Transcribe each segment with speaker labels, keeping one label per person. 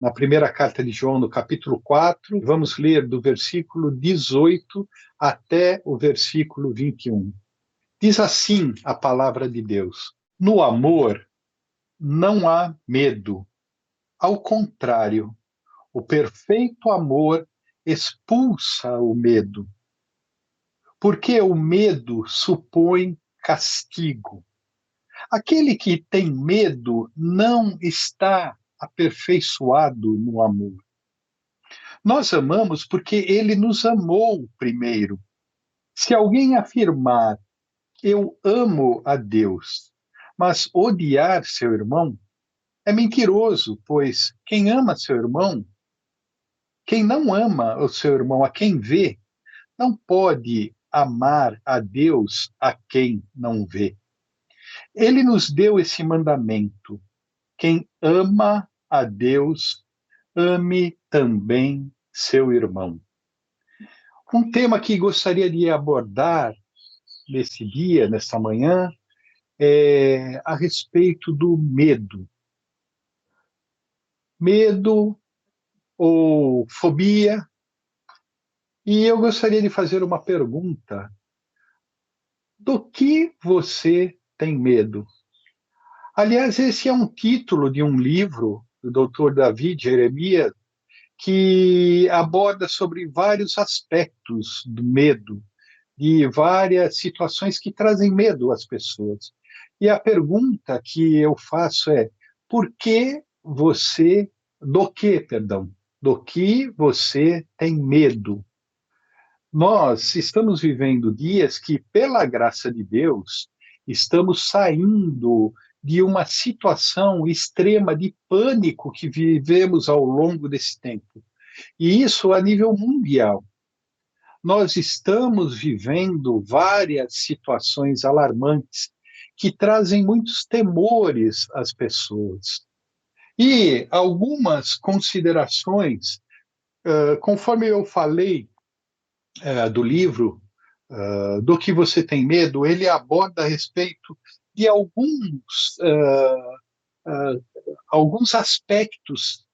Speaker 1: na primeira carta de João, no capítulo 4, vamos ler do versículo 18 até o versículo 21. Diz assim a palavra de Deus: no amor não há medo. Ao contrário, o perfeito amor expulsa o medo, porque o medo supõe castigo. Aquele que tem medo não está aperfeiçoado no amor. Nós amamos porque ele nos amou primeiro. Se alguém afirmar, eu amo a Deus, mas odiar seu irmão, é mentiroso, pois quem ama seu irmão, quem não ama o seu irmão a quem vê, não pode amar a Deus a quem não vê. Ele nos deu esse mandamento: quem ama a Deus, ame também seu irmão. Um tema que gostaria de abordar nesse dia, nesta manhã, é a respeito do medo. Medo ou fobia. E eu gostaria de fazer uma pergunta: do que você tem medo? Aliás, esse é um título de um livro do Dr. David Jeremias, que aborda sobre vários aspectos do medo, de várias situações que trazem medo às pessoas. E a pergunta que eu faço é: por que você, do que, perdão, do que você tem medo? Nós estamos vivendo dias que, pela graça de Deus, estamos saindo de uma situação extrema de pânico que vivemos ao longo desse tempo. E isso a nível mundial. Nós estamos vivendo várias situações alarmantes que trazem muitos temores às pessoas. E algumas considerações, conforme eu falei do livro, do que você tem medo, ele aborda a respeito de alguns aspectos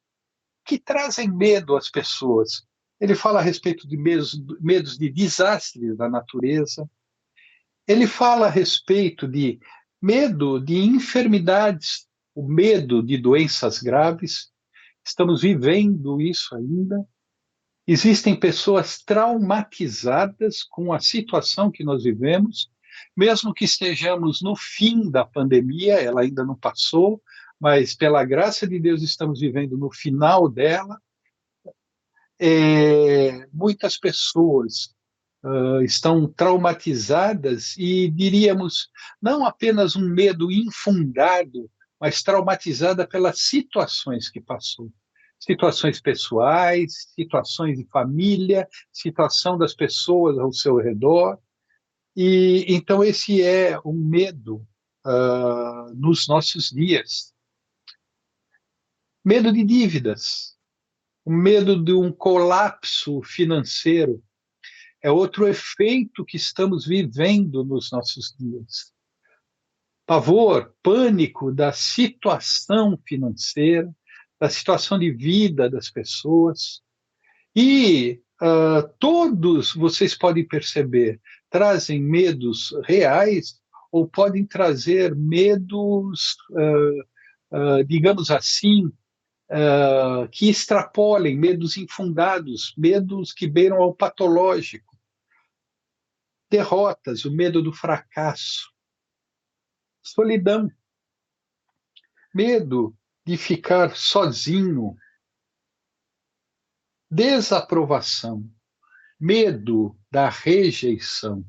Speaker 1: que trazem medo às pessoas. Ele fala a respeito de medos de desastres da natureza, ele fala a respeito de medo de enfermidades, o medo de doenças graves. Estamos vivendo isso ainda. Existem pessoas traumatizadas com a situação que nós vivemos, mesmo que estejamos no fim da pandemia, ela ainda não passou, mas pela graça de Deus estamos vivendo no final dela. Muitas pessoas estão traumatizadas e diríamos não apenas um medo infundado, mas traumatizada pelas situações que passou. Situações pessoais, situações de família, situação das pessoas ao seu redor. E então esse é um medo nos nossos dias. Medo de dívidas, o medo de um colapso financeiro, é outro efeito que estamos vivendo nos nossos dias. Pavor, pânico da situação financeira, da situação de vida das pessoas. E todos, vocês podem perceber, trazem medos reais ou podem trazer medos, digamos assim, que extrapolem, medos infundados, medos que beiram ao patológico. Derrotas, o medo do fracasso, solidão, medo de ficar sozinho, desaprovação, medo da rejeição,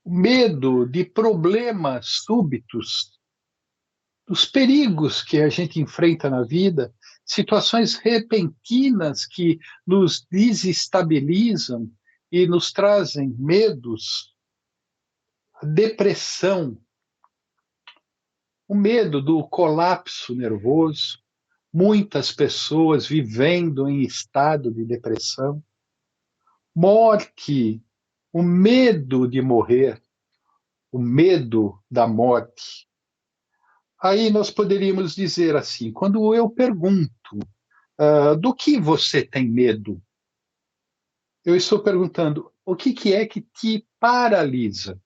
Speaker 1: medo de problemas súbitos, dos perigos que a gente enfrenta na vida, situações repentinas que nos desestabilizam e nos trazem medos, depressão, o medo do colapso nervoso, muitas pessoas vivendo em estado de depressão, morte, o medo de morrer, o medo da morte, Aí nós poderíamos dizer assim: quando eu pergunto, do que você tem medo? Eu estou perguntando, o que que é que te paralisa?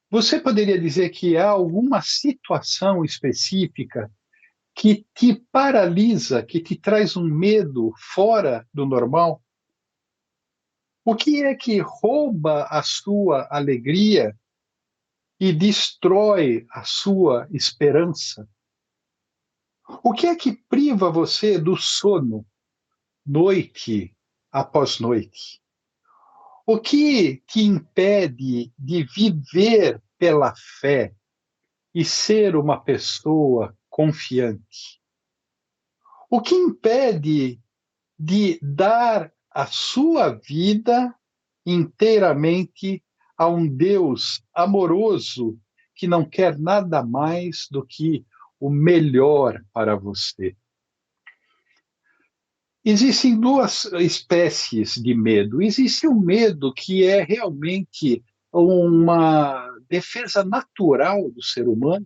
Speaker 1: Você poderia dizer que há alguma situação específica que te paralisa, que te traz um medo fora do normal? O que é que rouba a sua alegria e destrói a sua esperança? O que é que priva você do sono, noite após noite? O que te impede de viver pela fé e ser uma pessoa confiante? O que impede de dar a sua vida inteiramente a um Deus amoroso que não quer nada mais do que o melhor para você? Existem duas espécies de medo. Existe o medo que é realmente uma defesa natural do ser humano,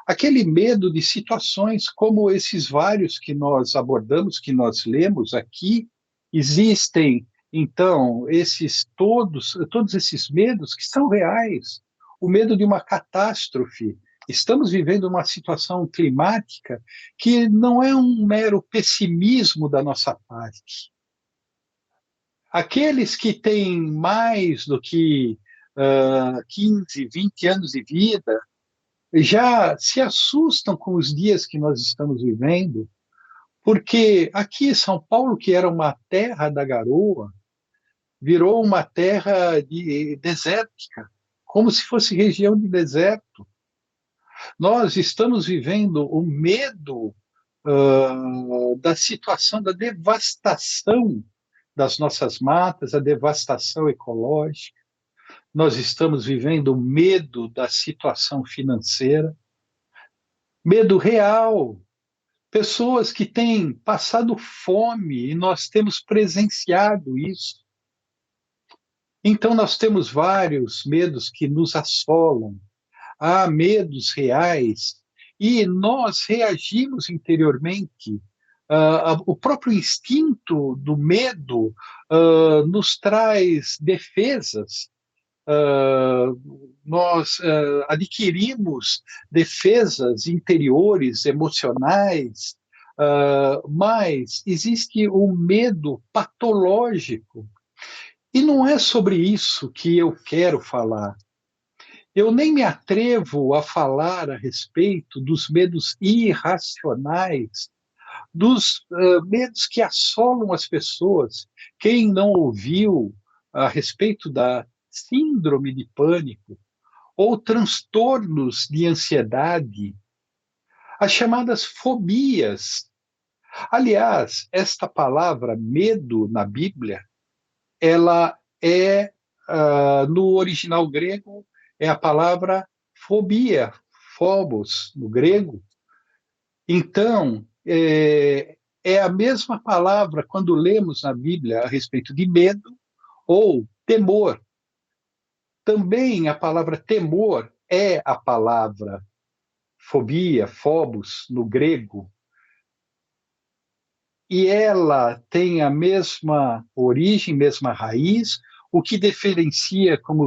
Speaker 1: aquele medo de situações como esses vários que nós abordamos, que nós lemos aqui. Existem, então, todos esses medos que são reais. O medo de uma catástrofe. Estamos vivendo uma situação climática que não é um mero pessimismo da nossa parte. Aqueles que têm mais do que 15, 20 anos de vida já se assustam com os dias que nós estamos vivendo, porque aqui São Paulo, que era uma terra da garoa, virou uma terra desértica, como se fosse região de deserto. Nós estamos vivendo o medo da situação, da devastação das nossas matas, a devastação ecológica. Nós estamos vivendo o medo da situação financeira, medo real. Pessoas que têm passado fome e nós temos presenciado isso. Então, nós temos vários medos que nos assolam. Há medos reais e nós reagimos interiormente. O próprio instinto do medo nos traz defesas. Nós adquirimos defesas interiores, emocionais, mas existe um medo patológico. E não é sobre isso que eu quero falar. Eu nem me atrevo a falar a respeito dos medos irracionais, dos medos que assolam as pessoas. Quem não ouviu a respeito da síndrome de pânico ou transtornos de ansiedade, as chamadas fobias. Aliás, esta palavra medo na Bíblia, ela é, no original grego, é a palavra fobia, phobos, no grego. Então, é a mesma palavra quando lemos na Bíblia a respeito de medo ou temor. Também a palavra temor é a palavra fobia, phobos, no grego, e ela tem a mesma origem, mesma raiz. O que diferencia, como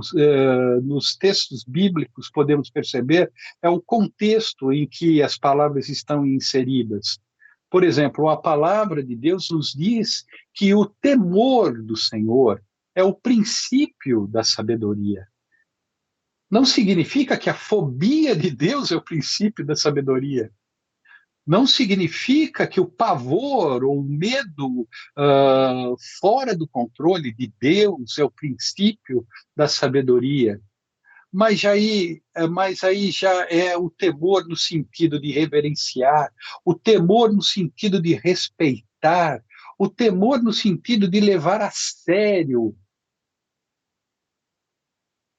Speaker 1: nos textos bíblicos podemos perceber, é o contexto em que as palavras estão inseridas. Por exemplo, a palavra de Deus nos diz que o temor do Senhor é o princípio da sabedoria. Não significa que a fobia de Deus é o princípio da sabedoria. Não significa que o pavor ou o medo fora do controle de Deus é o princípio da sabedoria. Mas aí já é o temor no sentido de reverenciar, o temor no sentido de respeitar, o temor no sentido de levar a sério.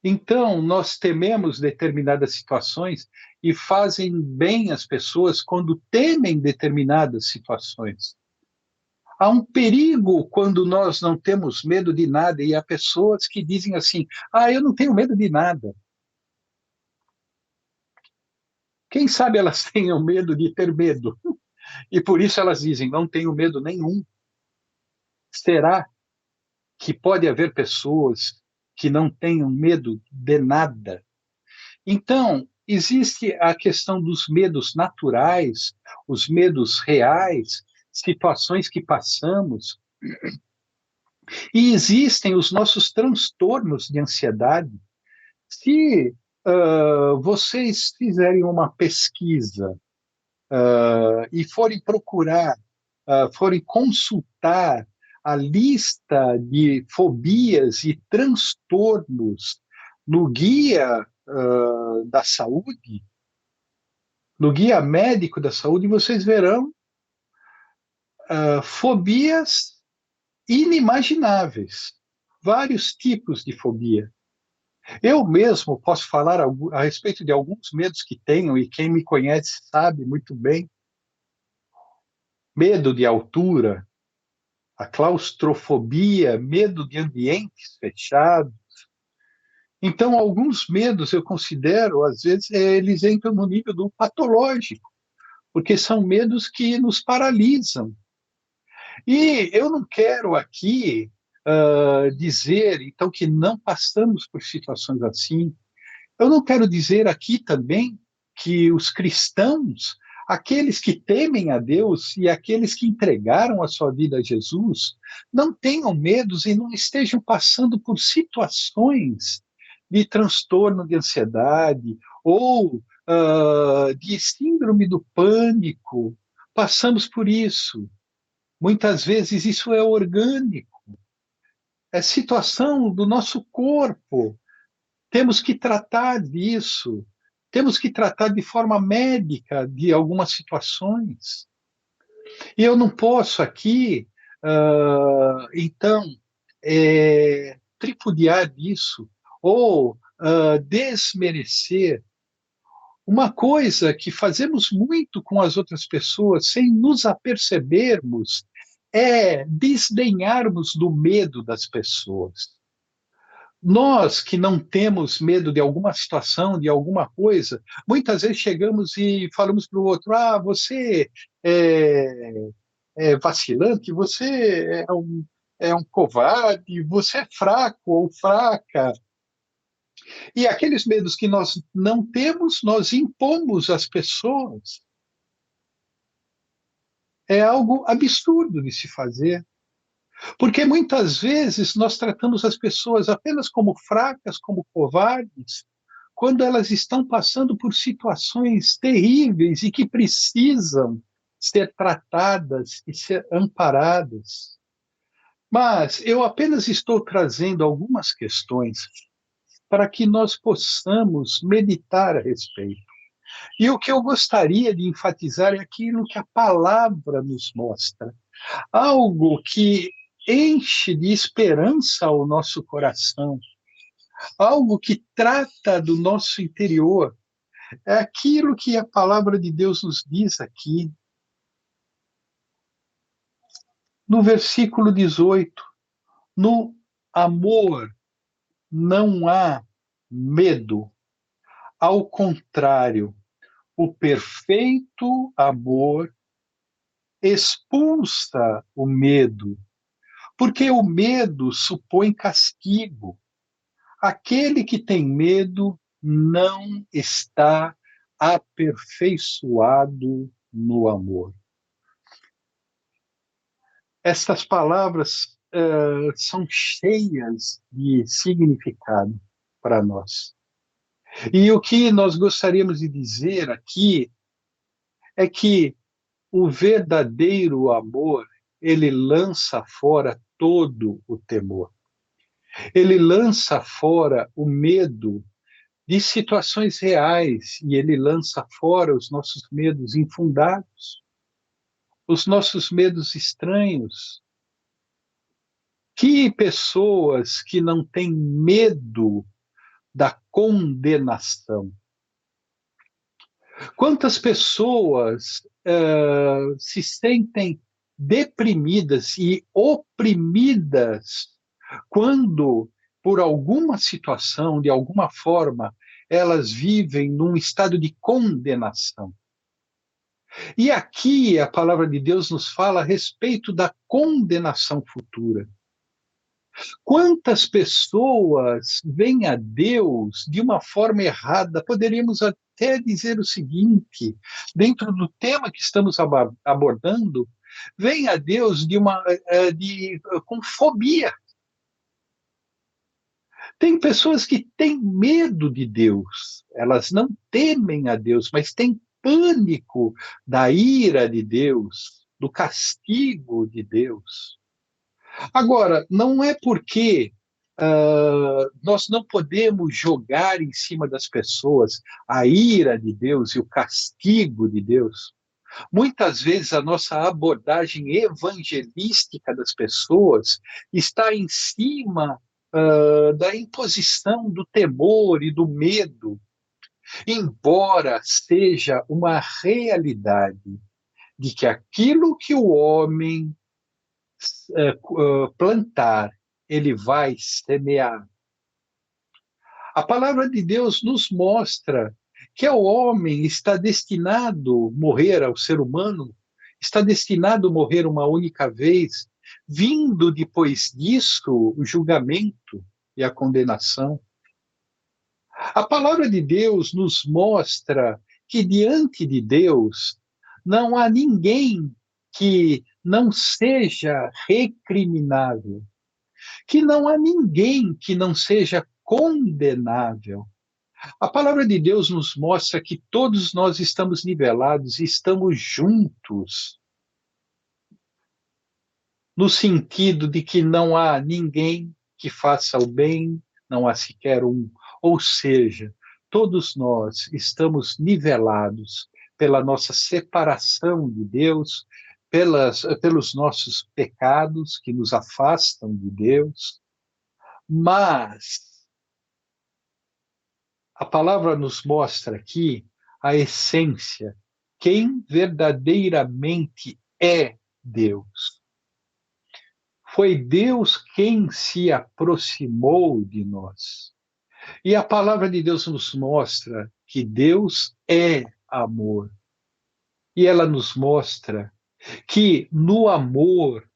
Speaker 1: Então, nós tememos determinadas situações e fazem bem as pessoas quando temem determinadas situações. Há um perigo quando nós não temos medo de nada, e há pessoas que dizem assim: eu não tenho medo de nada. Quem sabe elas tenham medo de ter medo. E por isso elas dizem: não tenho medo nenhum. Será que pode haver pessoas que não tenham medo de nada? Então, existe a questão dos medos naturais, os medos reais, situações que passamos, e existem os nossos transtornos de ansiedade. Se vocês fizerem uma pesquisa e forem procurar, forem consultar a lista de fobias e transtornos no guia da saúde, no guia médico da saúde, vocês verão fobias inimagináveis, vários tipos de fobia. Eu mesmo posso falar a respeito de alguns medos que tenho, e quem me conhece sabe muito bem. Medo de altura, a claustrofobia, medo de ambientes fechados. Então, alguns medos eu considero, às vezes, eles entram no nível do patológico, porque são medos que nos paralisam. E eu não quero aqui dizer, então, que não passamos por situações assim. Eu não quero dizer aqui também que os cristãos, aqueles que temem a Deus e aqueles que entregaram a sua vida a Jesus, não tenham medos e não estejam passando por situações de transtorno de ansiedade ou de síndrome do pânico. Passamos por isso. Muitas vezes isso é orgânico, é situação do nosso corpo. Temos que tratar disso, temos que tratar de forma médica de algumas situações. E eu não posso aqui, então, tripudiar disso ou desmerecer uma coisa que fazemos muito com as outras pessoas sem nos apercebermos é desdenharmos do medo das pessoas. Nós que não temos medo de alguma situação, de alguma coisa, muitas vezes chegamos e falamos para o outro: ah, você é vacilante, você é um covarde, você é fraco ou fraca. E aqueles medos que nós não temos, nós impomos às pessoas. É algo absurdo de se fazer. Porque muitas vezes nós tratamos as pessoas apenas como fracas, como covardes, quando elas estão passando por situações terríveis e que precisam ser tratadas e ser amparadas. Mas eu apenas estou trazendo algumas questões para que nós possamos meditar a respeito. E o que eu gostaria de enfatizar é aquilo que a palavra nos mostra, algo que enche de esperança o nosso coração, algo que trata do nosso interior. É aquilo que a palavra de Deus nos diz aqui, no versículo 18: no amor não há medo, ao contrário, o perfeito amor expulsa o medo, porque o medo supõe castigo. Aquele que tem medo não está aperfeiçoado no amor. Estas palavras são cheias de significado para nós. E o que nós gostaríamos de dizer aqui é que o verdadeiro amor, ele lança fora todo o temor. Ele lança fora o medo de situações reais e ele lança fora os nossos medos infundados, os nossos medos estranhos. Que pessoas que não têm medo da condenação? Quantas pessoas se sentem deprimidas e oprimidas quando, por alguma situação, de alguma forma, elas vivem num estado de condenação. E aqui a palavra de Deus nos fala a respeito da condenação futura. Quantas pessoas veem a Deus de uma forma errada? Poderíamos até dizer o seguinte, dentro do tema que estamos abordando, veem a Deus com fobia. Tem pessoas que têm medo de Deus, elas não temem a Deus, mas têm pânico da ira de Deus, do castigo de Deus. Agora, não é porque nós não podemos jogar em cima das pessoas a ira de Deus e o castigo de Deus. Muitas vezes a nossa abordagem evangelística das pessoas está em cima da imposição do temor e do medo, embora seja uma realidade de que aquilo que o homem plantar, ele vai semear. A palavra de Deus nos mostra que o homem está destinado a morrer, ao ser humano, está destinado a morrer uma única vez, vindo depois disso o julgamento e a condenação. A palavra de Deus nos mostra que diante de Deus não há ninguém que não seja recriminável, que não há ninguém que não seja condenável. A palavra de Deus nos mostra que todos nós estamos nivelados e estamos juntos, no sentido de que não há ninguém que faça o bem, não há sequer um. Ou seja, todos nós estamos nivelados pela nossa separação de Deus, pelos nossos pecados que nos afastam de Deus, mas a palavra nos mostra aqui a essência, quem verdadeiramente é Deus. Foi Deus quem se aproximou de nós. E a palavra de Deus nos mostra que Deus é amor. E ela nos mostra que no amor,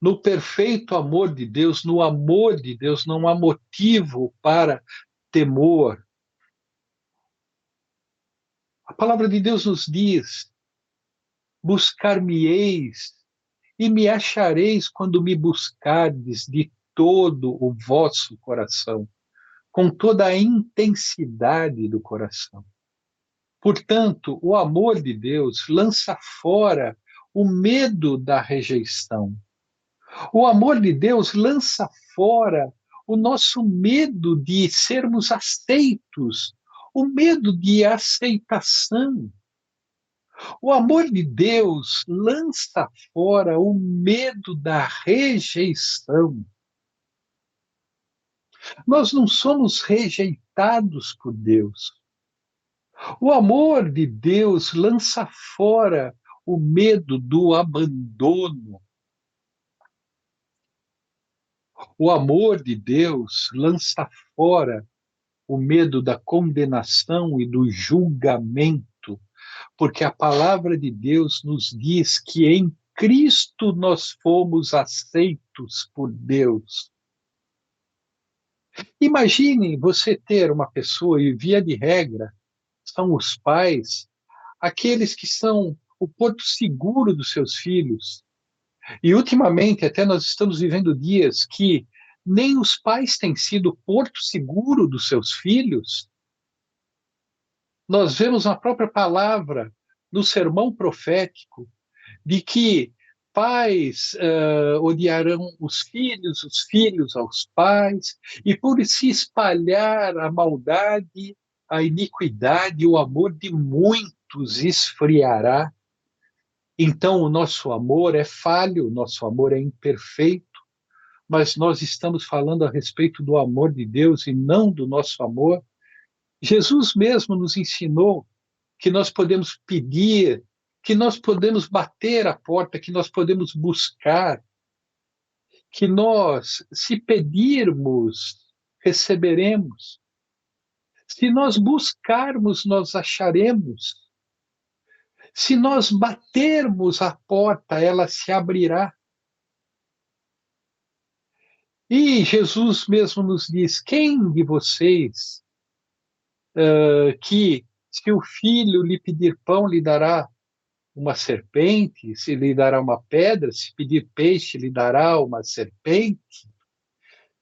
Speaker 1: no perfeito amor de Deus, no amor de Deus, não há motivo para temor. A palavra de Deus nos diz: buscar-me-eis e me achareis quando me buscardes de todo o vosso coração, com toda a intensidade do coração. Portanto, o amor de Deus lança fora o medo da rejeição. O amor de Deus lança fora o nosso medo de sermos aceitos, o medo de aceitação. O amor de Deus lança fora o medo da rejeição. Nós não somos rejeitados por Deus. O amor de Deus lança fora o medo do abandono. O amor de Deus lança fora o medo da condenação e do julgamento, porque a palavra de Deus nos diz que em Cristo nós fomos aceitos por Deus. Imagine você ter uma pessoa, e via de regra, são os pais, aqueles que são o porto seguro dos seus filhos. E ultimamente até nós estamos vivendo dias que nem os pais têm sido o porto seguro dos seus filhos. Nós vemos na própria palavra, no sermão profético, de que pais odiarão os filhos aos pais, e por se espalhar a maldade, a iniquidade, o amor de muitos esfriará. Então, o nosso amor é falho, o nosso amor é imperfeito, mas nós estamos falando a respeito do amor de Deus e não do nosso amor. Jesus mesmo nos ensinou que nós podemos pedir, que nós podemos bater a porta, que nós podemos buscar, que nós, se pedirmos, receberemos. Se nós buscarmos, nós acharemos. Se nós batermos a porta, ela se abrirá. E Jesus mesmo nos diz: quem de vocês que, se o filho lhe pedir pão, lhe dará uma serpente? Se lhe dará uma pedra? Se pedir peixe, lhe dará uma serpente?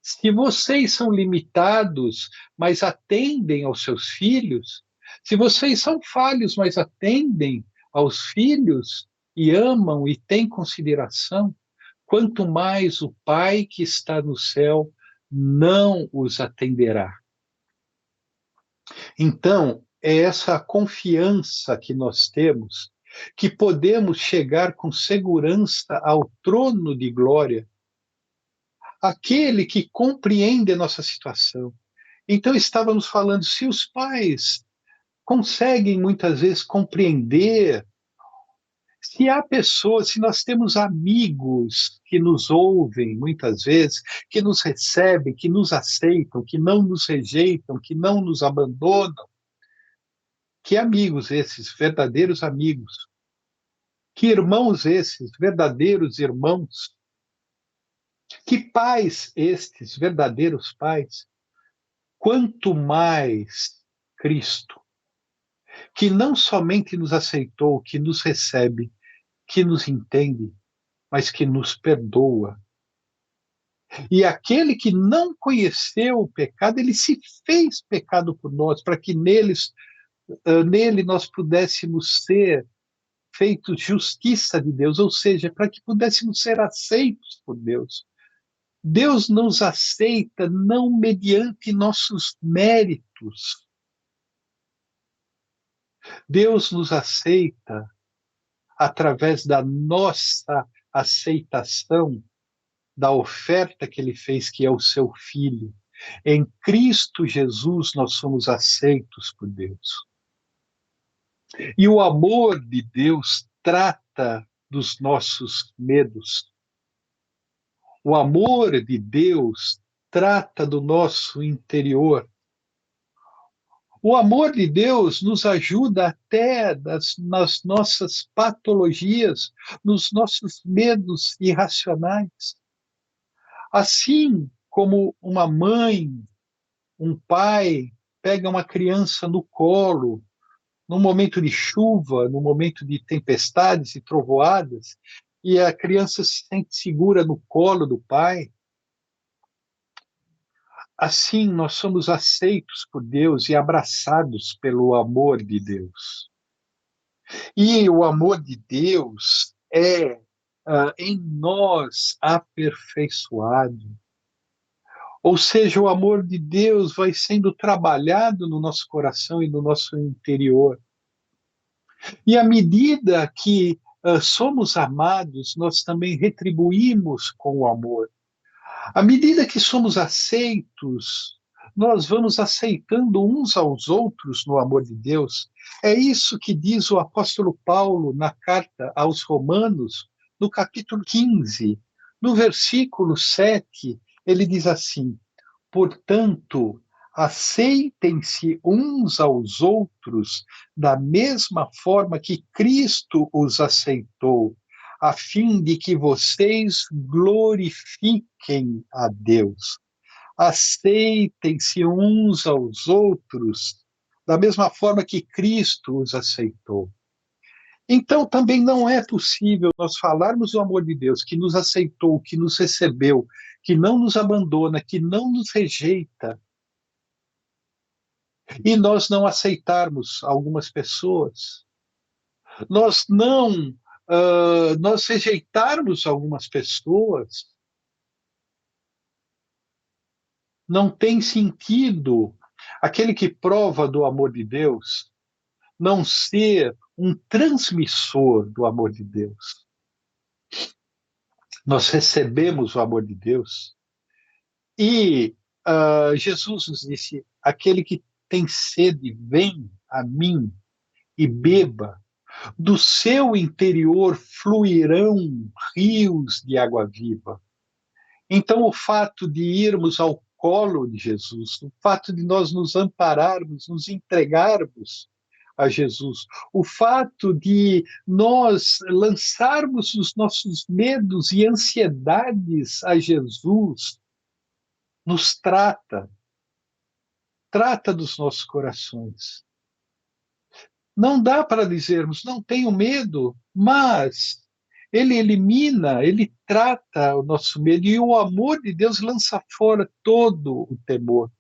Speaker 1: Se vocês são limitados, mas atendem aos seus filhos, se vocês são falhos, mas atendem aos filhos e amam e têm consideração, quanto mais o Pai que está no céu não os atenderá. Então, é essa confiança que nós temos, que podemos chegar com segurança ao trono de glória, aquele que compreende a nossa situação. Então, estávamos falando, se os pais conseguem muitas vezes compreender, se há pessoas, se nós temos amigos que nos ouvem muitas vezes, que nos recebem, que nos aceitam, que não nos rejeitam, que não nos abandonam, que amigos esses, verdadeiros amigos, que irmãos esses, verdadeiros irmãos, que pais estes, verdadeiros pais, quanto mais Cristo, que não somente nos aceitou, que nos recebe, que nos entende, mas que nos perdoa. E aquele que não conheceu o pecado, ele se fez pecado por nós, para que nele nós pudéssemos ser feitos justiça de Deus, ou seja, para que pudéssemos ser aceitos por Deus. Deus nos aceita não mediante nossos méritos. Deus nos aceita através da nossa aceitação da oferta que ele fez, que é o seu Filho. Em Cristo Jesus nós somos aceitos por Deus. E o amor de Deus trata dos nossos medos. O amor de Deus trata do nosso interior. O amor de Deus nos ajuda até nas nossas patologias, nos nossos medos irracionais. Assim como uma mãe, um pai, pega uma criança no colo, num momento de chuva, num momento de tempestades e trovoadas, e a criança se sente segura no colo do pai, assim nós somos aceitos por Deus e abraçados pelo amor de Deus. E o amor de Deus é em nós aperfeiçoado. Ou seja, o amor de Deus vai sendo trabalhado no nosso coração e no nosso interior. E à medida que somos amados, nós também retribuímos com o amor. À medida que somos aceitos, nós vamos aceitando uns aos outros no amor de Deus. É isso que diz o apóstolo Paulo na carta aos Romanos, no capítulo 15. No versículo 7, ele diz assim: portanto, aceitem-se uns aos outros da mesma forma que Cristo os aceitou, a fim de que vocês glorifiquem a Deus. Aceitem-se uns aos outros da mesma forma que Cristo os aceitou. Então, também não é possível nós falarmos do amor de Deus, que nos aceitou, que nos recebeu, que não nos abandona, que não nos rejeita, e nós não aceitarmos algumas pessoas, nós rejeitarmos algumas pessoas. Não tem sentido aquele que prova do amor de Deus não ser um transmissor do amor de Deus. Nós recebemos o amor de Deus e Jesus nos disse: aquele que tem sede, vem a mim e beba. Do seu interior fluirão rios de água viva. Então, o fato de irmos ao colo de Jesus, o fato de nós nos ampararmos, nos entregarmos a Jesus, o fato de nós lançarmos os nossos medos e ansiedades a Jesus, nos trata dos nossos corações. Não dá para dizermos, não tenho medo, mas ele elimina, ele trata o nosso medo, e o amor de Deus lança fora todo o temor,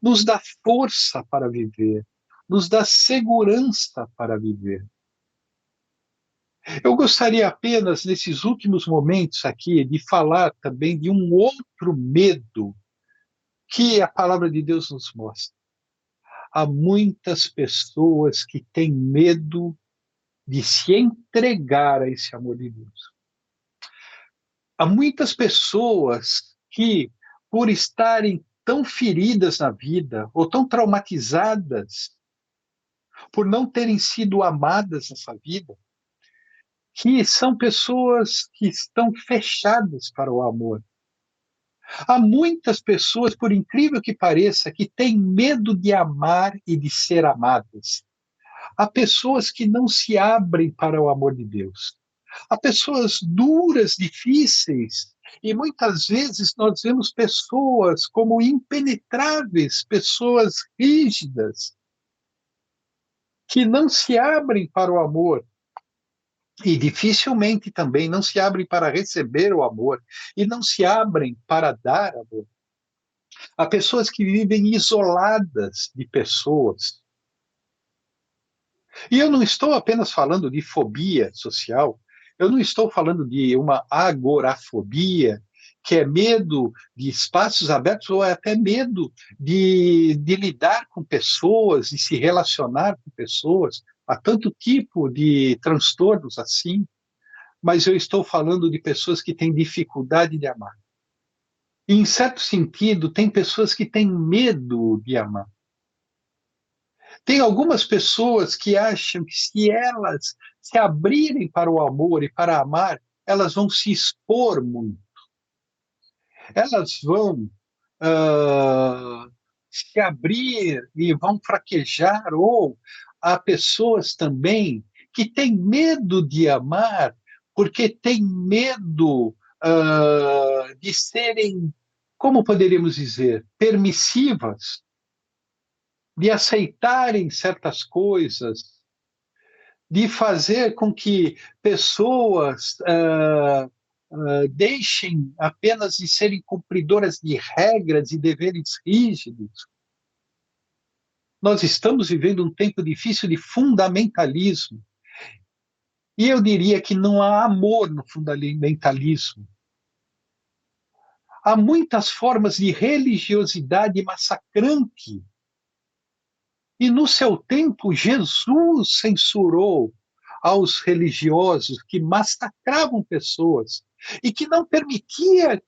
Speaker 1: nos dá força para viver, nos dá segurança para viver. Eu gostaria apenas, nesses últimos momentos aqui, de falar também de um outro medo que a palavra de Deus nos mostra. Há muitas pessoas que têm medo de se entregar a esse amor de Deus. Há muitas pessoas que, por estarem tão feridas na vida, ou tão traumatizadas, por não terem sido amadas nessa vida, que são pessoas que estão fechadas para o amor. Há muitas pessoas, por incrível que pareça, que têm medo de amar e de ser amadas. Há pessoas que não se abrem para o amor de Deus. Há pessoas duras, difíceis, e muitas vezes nós vemos pessoas como impenetráveis, pessoas rígidas, que não se abrem para o amor. E dificilmente também não se abrem para receber o amor, e não se abrem para dar amor. Há pessoas que vivem isoladas de pessoas. E eu não estou apenas falando de fobia social, eu não estou falando de uma agorafobia, que é medo de espaços abertos, ou é até medo de lidar com pessoas, de se relacionar com pessoas. Há tanto tipo de transtornos assim, mas eu estou falando de pessoas que têm dificuldade de amar. E, em certo sentido, tem pessoas que têm medo de amar. Tem algumas pessoas que acham que se elas se abrirem para o amor e para amar, elas vão se expor muito. Elas vão se abrir e vão fraquejar, ou há pessoas também que têm medo de amar porque têm medo de serem, como poderíamos dizer, permissivas, de aceitarem certas coisas, de fazer com que pessoas deixem apenas de serem cumpridoras de regras e deveres rígidos. Nós estamos vivendo um tempo difícil de fundamentalismo. E eu diria que não há amor no fundamentalismo. Há muitas formas de religiosidade massacrante. E no seu tempo, Jesus censurou aos religiosos que massacravam pessoas e que não permitiam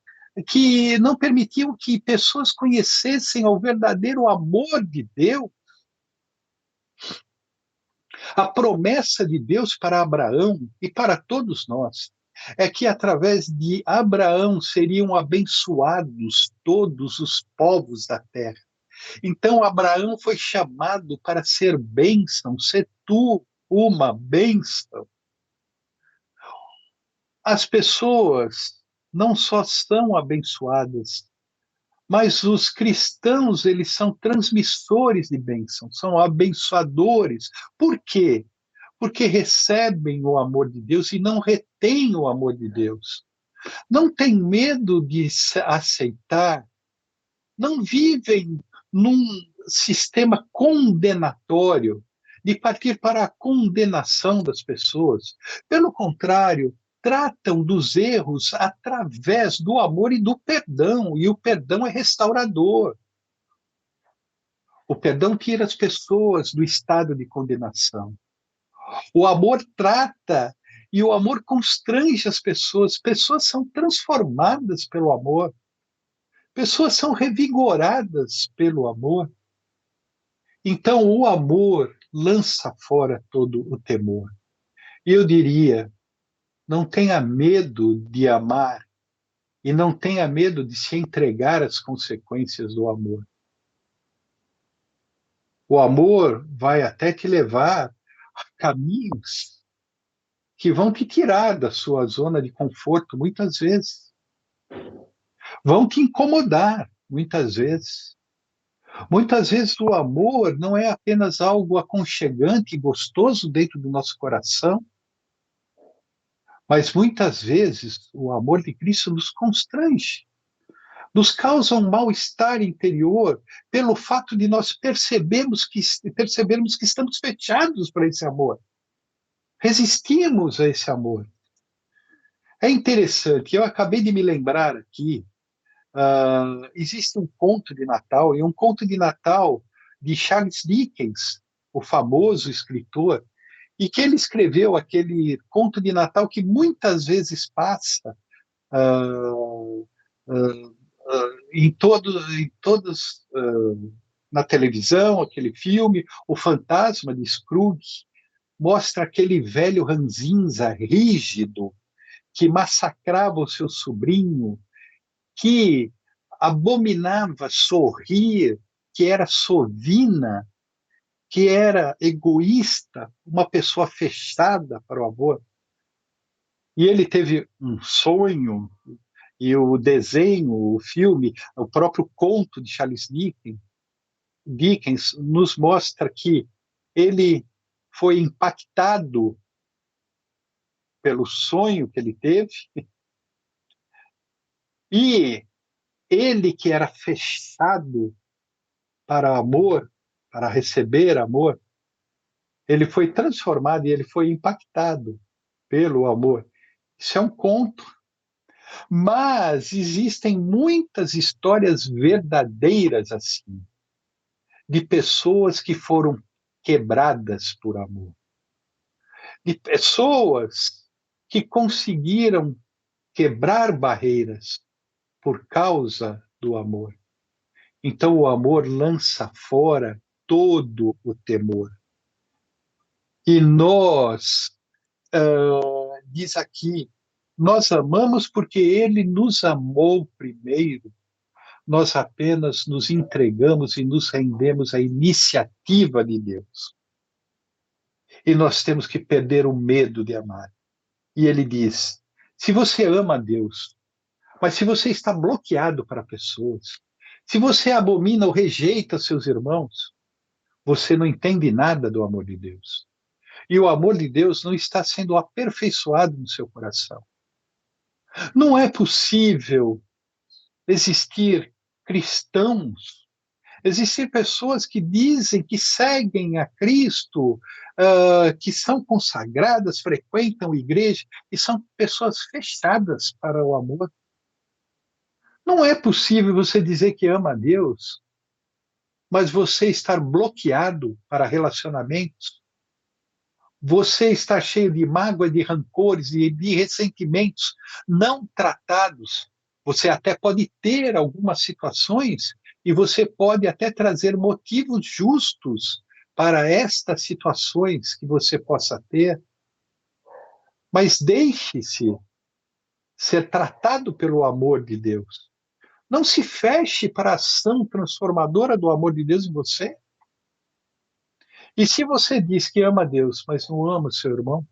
Speaker 1: que pessoas conhecessem o verdadeiro amor de Deus. A promessa de Deus para Abraão e para todos nós é que através de Abraão seriam abençoados todos os povos da terra. Então Abraão foi chamado para ser bênção, ser tu uma bênção. As pessoas não só são abençoadas, mas os cristãos, eles são transmissores de bênção, são abençoadores. Por quê? Porque recebem o amor de Deus e não retêm o amor de Deus. Não têm medo de aceitar, não vivem num sistema condenatório, de partir para a condenação das pessoas. Pelo contrário, tratam dos erros através do amor e do perdão, e o perdão é restaurador. O perdão tira as pessoas do estado de condenação. O amor trata e o amor constrange as pessoas. Pessoas são transformadas pelo amor. Pessoas são revigoradas pelo amor. Então, o amor lança fora todo o temor. E eu diria, não tenha medo de amar e não tenha medo de se entregar às consequências do amor. O amor vai até te levar a caminhos que vão te tirar da sua zona de conforto, muitas vezes. Vão te incomodar, muitas vezes. Muitas vezes o amor não é apenas algo aconchegante e gostoso dentro do nosso coração, mas muitas vezes o amor de Cristo nos constrange, nos causa um mal-estar interior pelo fato de nós percebermos que estamos fechados para esse amor, resistimos a esse amor. É interessante, eu acabei de me lembrar aqui, existe um conto de Natal, e um conto de Natal de Charles Dickens, o famoso escritor, e que ele escreveu aquele conto de Natal que muitas vezes passa uh, uh, em todos na televisão, aquele filme, O Fantasma de Scrooge, mostra aquele velho ranzinza rígido que massacrava o seu sobrinho, que abominava sorrir, que era sovina, que era egoísta, uma pessoa fechada para o amor. E ele teve um sonho, e o desenho, o filme, o próprio conto de Charles Dickens nos mostra que ele foi impactado pelo sonho que ele teve, e ele que era fechado para amor, para receber amor, ele foi transformado e ele foi impactado pelo amor. Isso é um conto, mas existem muitas histórias verdadeiras assim, de pessoas que foram quebradas por amor, de pessoas que conseguiram quebrar barreiras por causa do amor. Então, o amor lança fora todo o temor. E nós, diz aqui, nós amamos porque ele nos amou primeiro. Nós apenas nos entregamos e nos rendemos à iniciativa de Deus. E nós temos que perder o medo de amar. E ele diz: se você ama a Deus, mas se você está bloqueado para pessoas, se você abomina ou rejeita seus irmãos, você não entende nada do amor de Deus. E o amor de Deus não está sendo aperfeiçoado no seu coração. Não é possível existir cristãos, existir pessoas que dizem que seguem a Cristo, que são consagradas, frequentam igreja, e são pessoas fechadas para o amor. Não é possível você dizer que ama a Deus, mas você estar bloqueado para relacionamentos, você está cheio de mágoa, de rancores e de ressentimentos não tratados. Você até pode ter algumas situações e você pode até trazer motivos justos para estas situações que você possa ter, mas deixe-se ser tratado pelo amor de Deus. Não se feche para a ação transformadora do amor de Deus em você. E se você diz que ama Deus, mas não ama o seu irmão,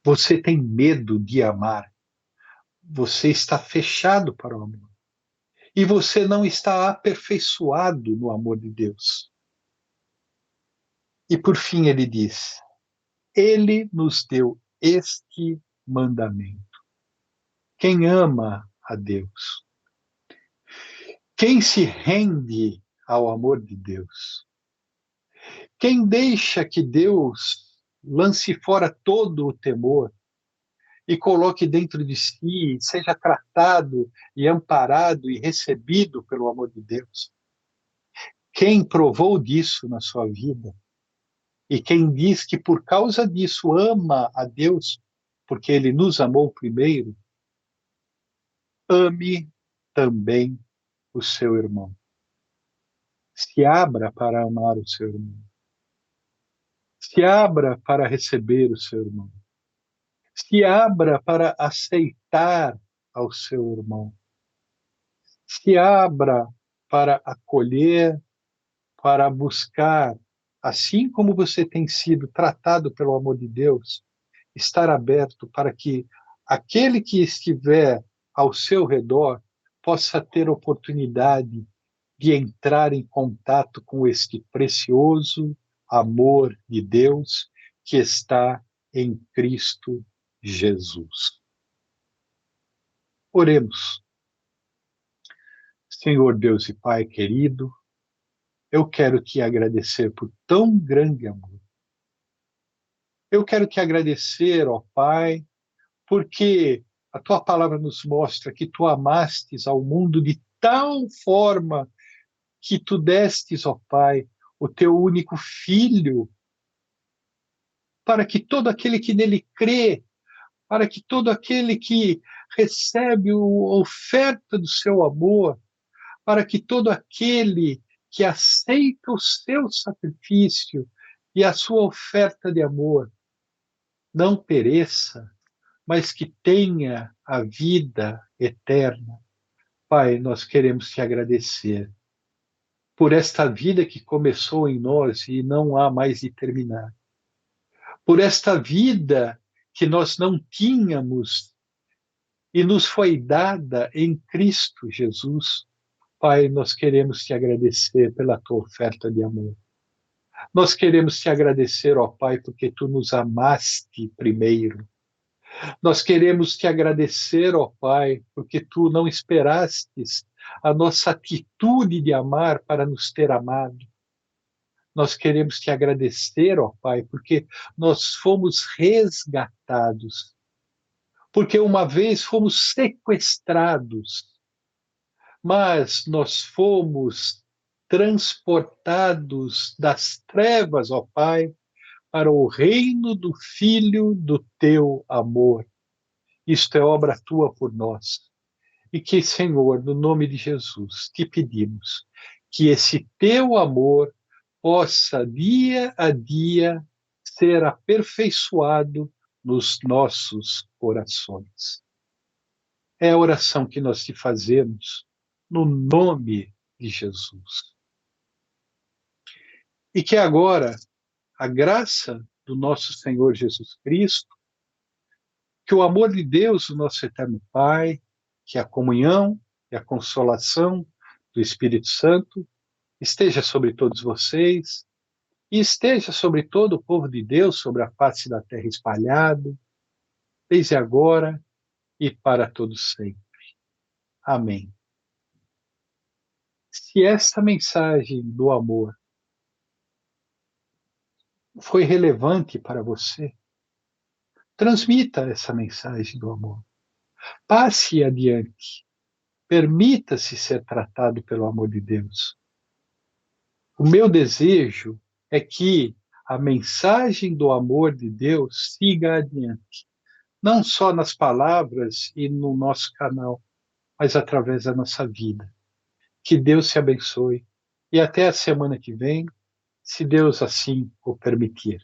Speaker 1: você tem medo de amar. Você está fechado para o amor. E você não está aperfeiçoado no amor de Deus. E por fim ele diz: ele nos deu este mandamento. Quem ama a Deus, quem se rende ao amor de Deus, quem deixa que Deus lance fora todo o temor e coloque dentro de si, seja tratado e amparado e recebido pelo amor de Deus. Quem provou disso na sua vida e quem diz que por causa disso ama a Deus, porque ele nos amou primeiro, ame também o seu irmão. Se abra para amar o seu irmão. Se abra para receber o seu irmão. Se abra para aceitar ao seu irmão. Se abra para acolher, para buscar, assim como você tem sido tratado pelo amor de Deus, estar aberto para que aquele que estiver ao seu redor possa ter oportunidade de entrar em contato com este precioso amor de Deus que está em Cristo Jesus. Oremos. Senhor Deus e Pai querido, eu quero te agradecer por tão grande amor. Eu quero te agradecer, ó Pai, porque a tua palavra nos mostra que tu amastes ao mundo de tal forma que tu destes, ó Pai, o teu único filho, para que todo aquele que nele crê, para que todo aquele que recebe a oferta do seu amor, para que todo aquele que aceita o seu sacrifício e a sua oferta de amor não pereça, mas que tenha a vida eterna. Pai, nós queremos te agradecer por esta vida que começou em nós e não há mais de terminar. Por esta vida que nós não tínhamos e nos foi dada em Cristo Jesus. Pai, nós queremos te agradecer pela tua oferta de amor. Nós queremos te agradecer, ó Pai, porque tu nos amaste primeiro. Nós queremos te agradecer, ó Pai, porque tu não esperastes a nossa atitude de amar para nos ter amado. Nós queremos te agradecer, ó Pai, porque nós fomos resgatados, porque uma vez fomos sequestrados, mas nós fomos transportados das trevas, ó Pai, para o reino do Filho do teu amor. Isto é obra tua por nós. E que, Senhor, no nome de Jesus, te pedimos que esse teu amor possa, dia a dia, ser aperfeiçoado nos nossos corações. É a oração que nós te fazemos no nome de Jesus. E que agora a graça do nosso Senhor Jesus Cristo, que o amor de Deus, o nosso eterno Pai, que a comunhão e a consolação do Espírito Santo esteja sobre todos vocês e esteja sobre todo o povo de Deus, sobre a face da terra espalhado, desde agora e para todos sempre. Amém. Se esta mensagem do amor foi relevante para você, transmita essa mensagem do amor. Passe adiante. Permita-se ser tratado pelo amor de Deus. O meu desejo é que a mensagem do amor de Deus siga adiante, não só nas palavras e no nosso canal, mas através da nossa vida. Que Deus te abençoe e até a semana que vem, se Deus assim o permitir.